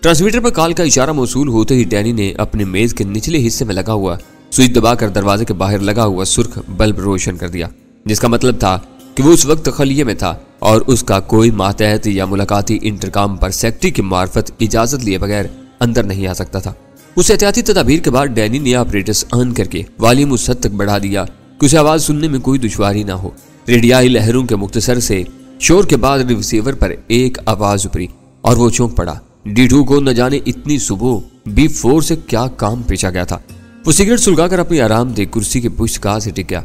A: ट्रांसमीटर पर कॉल का इशारा मौसूल होते ही डैनी ने अपने मेज के निचले हिस्से में लगा हुआ स्विच दबाकर दरवाजे के बाहर लगा हुआ सुर्ख बल्ब रोशन कर दिया, जिसका मतलब था कि वो उस वक्त खलिये में था और उसका कोई मातहत या मुलाकाती इंटरकॉम पर सेक्रेटरी की मार्फत इजाजत लिए बगैर अंदर नहीं आ सकता था। उस एहतियाती तदाबीर के बाद डैनी ने ऑपरेटर्स ऑन करके वॉल्यूम उस हद तक बढ़ा दिया कि उसे आवाज सुनने में कोई दुश्वारी ना हो। रेडियाई लहरों के मुख्तसर से शोर के बाद रिसीवर पर एक आवाज उभरी और वो चौंक पड़ा। D2 को न जाने इतनी सुबह B4 से क्या काम पेशा गया था। वो सिगरेट सुलगाकर अपनी आरामदेह कुर्सी के पुष्टकार से टिक गया।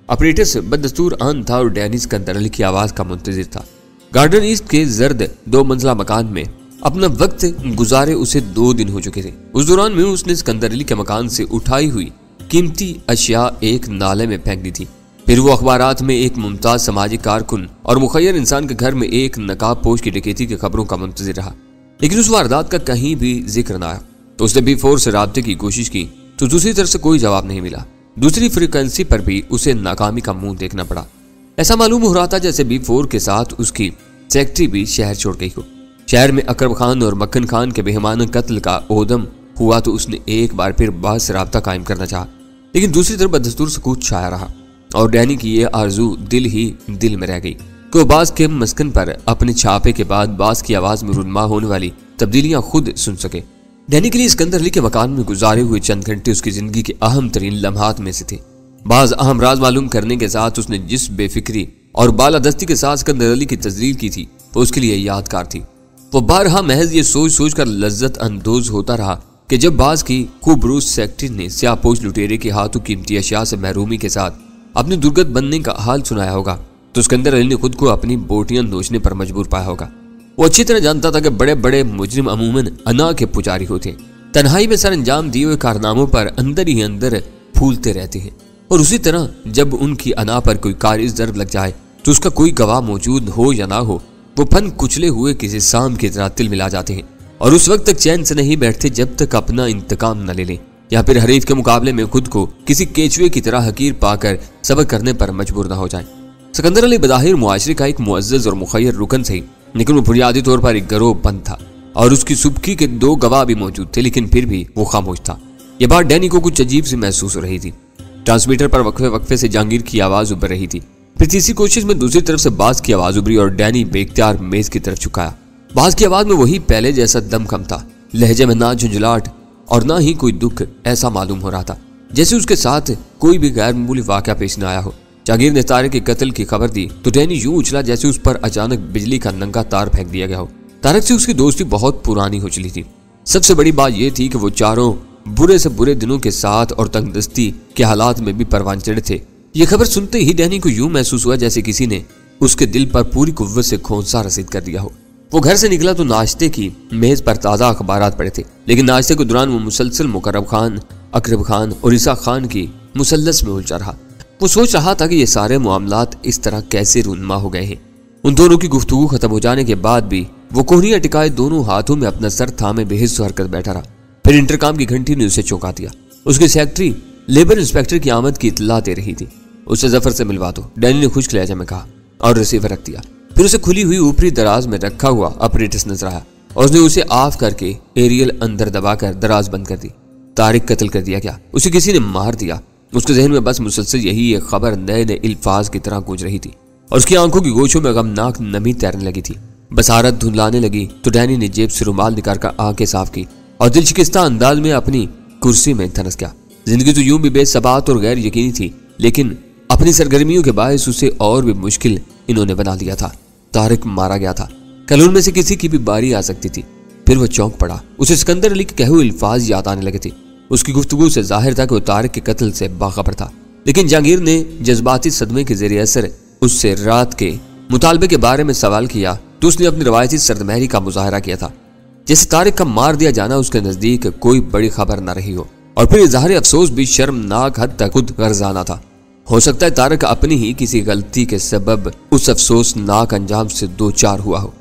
A: ऑपरेटर्स बदस्तूर ऑन था और डैनी स्कंदरली की आवाज का मुंतजिर था। गार्डन ईस्ट के जर्द 2 मंजिला मकान में अपना वक्त गुजारे उसे 2 दिन हो चुके थे। उस दौरान में उसने स्कंदरली के मकान से उठाई हुई कीमती अशिया एक नाले में फेंक दी थी। फिर वो अखबारात में एक मुमताज सामाजिक कारकुन और मुखय्यर इंसान के घर में एक नकाब पोश की डकैती की खबरों का मुंतजिर रहा, लेकिन उस वारदात का कहीं भी जिक्र न आया। तो उसने B4 से राब्ते की कोशिश की तो दूसरी तरफ से कोई जवाब नहीं मिला। दूसरी फ्रीक्वेंसी पर भी उसे नाकामी का मुंह देखना पड़ा। ऐसा मालूम हो रहा था जैसे B4 के साथ उसकी सेक्रेटरी भी शहर छोड़ गई हो। शहर में अकरम खान और मक्खन खान के बेहमाना कत्ल का ओदम हुआ तो उसने एक बार फिर बाज से राब्ता कायम करना चाहा, लेकिन दूसरी तरफ बदस्तूर सकूत छाया रहा और डैनी की यह आरजू दिल ही दिल में रह गई कि वो बाज के मस्कन पर अपने छापे के बाद बाज की आवाज में रुनमा होने वाली तब्दीलियां खुद सुन सके। डैनी के लिए सिकंदर अली के मकान में गुजारे हुए चंद घंटे उसकी जिंदगी के अहम तरीन लम्हात में से थे। बाज अहम राज मालूम करने के साथ उसने जिस बेफिक्री और बालादस्ती के साथ सिकंदर अली की तजलील की थी वो उसके लिए यादगार थी। वो बारहा महज ये सोच सोच कर लज्जत अंदोज होता रहा कि जब बाज की खूबरूज सेक्रेटरी ने स्याहपोश लुटेरे के हाथों कीमती अशिया से महरूमी के साथ अपने दुर्गत बनने का हाल सुनाया होगा तो सिकंदर अली ने खुद को अपनी बोटियां नोचने पर मजबूर पाया होगा। वो अच्छी तरह जानता था कि बड़े बड़े मुजरिम अमूमन अना के पुजारी होते हैं, तन्हाई में सर अंजाम दिए हुए कारनामों पर अंदर ही अंदर फूलते रहते हैं, और उसी तरह जब उनकी अना पर कोई कारिज ज़र्ब लग जाए तो उसका कोई गवाह मौजूद हो या ना हो वो फन कुचले हुए किसी सांप की तरह तिल मिला जाते हैं और उस वक्त तक चैन से नहीं बैठते जब तक अपना इंतकाम न ले लें या फिर हरीफ के मुकाबले में खुद को किसी केचुए की तरह हकीर पाकर सब्र करने पर मजबूर न हो जाए। सिकंदर अली बज़ाहिर मुआशरे का एक मुअज़्ज़ज़ और मुखय्यर रुकन सही, लेकिन वो बुनियादी तौर पर एक गिरोह बंद था और उसकी सुबकी के 2 गवाह भी मौजूद थे, लेकिन फिर भी वो खामोश था। यह बात डैनी को कुछ अजीब सी महसूस हो रही थी। ट्रांसमीटर पर वक्फे वक्फे से जहांगीर की आवाज उभर रही थी। फिर तीसरी कोशिश में दूसरी तरफ से बाज की आवाज उभरी और डैनी बेख्तियार मेज की तरफ झुकाया। बाज की आवाज में वही पहले जैसा दमखम था, लहजे में ना झुंझलाहट और ना ही कोई दुख ऐसा मालूम हो रहा था जैसे उसके साथ कोई भी गैर मामूली वाकया पेश न आया हो। जहांगीर ने तारिक के कत्ल की खबर दी तो डैनी यूं उछला जैसे उस पर अचानक बिजली का नंगा तार फेंक दिया गया हो। तारिक से उसकी दोस्ती बहुत पुरानी हो चली थी। सबसे बड़ी बात यह थी कि वो चारों बुरे से बुरे दिनों के साथ और तंगदस्ती के हालात में भी परवान चढ़े थे। ये खबर सुनते ही डैनी को यूं महसूस हुआ जैसे किसी ने उसके दिल पर पूरी कुव्वत से खोंसा रसीद कर दिया हो। वो घर से निकला तो नाश्ते की मेज पर ताज़ा अखबारात पड़े थे, लेकिन नाश्ते के दौरान वो मुसलसल मुकर्रम खान, अकरम खान और ईसा खान की मुसल्लस में उलझा रहा। वो सोच रहा था कि ये सारे मामलात इस तरह कैसे रूनमा हो गए हैं। उन दोनों की गुफ्तगू खत्म हो जाने के बाद भी वो कोहनियां टिकाए दोनों हाथों में अपना सर थामे बेहिस्स हरकत बैठा रहा। फिर इंटरकॉम की घंटी ने उसे चौंका दिया। उसकी सेक्रेटरी लेबर इंस्पेक्टर की आमद की इत्तला दे रही थी। उसे जफर से मिलवा दो, डैनी ने खुश्क लहजे में कहा और रिसीवर रख दिया। फिर उसे खुली हुई ऊपरी दराज में रखा हुआ अपरेटस नजर आया और उसने उसे ऑफ करके एरियल अंदर दबाकर दराज बंद कर दी। तारिक कत्ल कर दिया गया, उसे किसी ने मार दिया। उसके जहन में बस मुसलसल यही एक खबर नए नए इल्फाज की तरह गूंज रही थी और उसकी आंखों की गोशों में गमनाक नमी तैरने लगी थी। बसारत धुंधलाने लगी तो डैनी ने जेब से रुमाल निकालकर आंखें साफ की और दिलशिकस्ता अंदाज में अपनी कुर्सी में धनस गया। जिंदगी तो यूं भी बेसबात और गैर यकीनी थी, लेकिन अपनी सरगर्मियों के बायस उसे और भी मुश्किल इन्होंने बना दिया था। तारिक मारा गया था, कल उनमें से किसी की भी बारी आ सकती थी। फिर वह चौंक पड़ा। उसे सिकंदर अली के कहे हुए अल्फाज याद आने लगे थे। उसकी गुफ्तगू से जाहिर था कि वो तारिक के कत्ल से बाखबर था, लेकिन जहांगीर ने जज्बाती सदमे के जरिए असर उससे रात के मुतालबे के बारे में सवाल किया तो उसने अपनी रवायती सर्दमहरी का मुजाहरा किया था, जैसे तारिक का मार दिया जाना उसके नजदीक कोई बड़ी खबर न रही हो। और फिर इजहार अफसोस भी शर्मनाक हद तक खुद गर्जाना था। हो सकता है तारिक अपनी ही किसी गलती के सबब उस अफसोसनाक अंजाम से दो चार हुआ हो।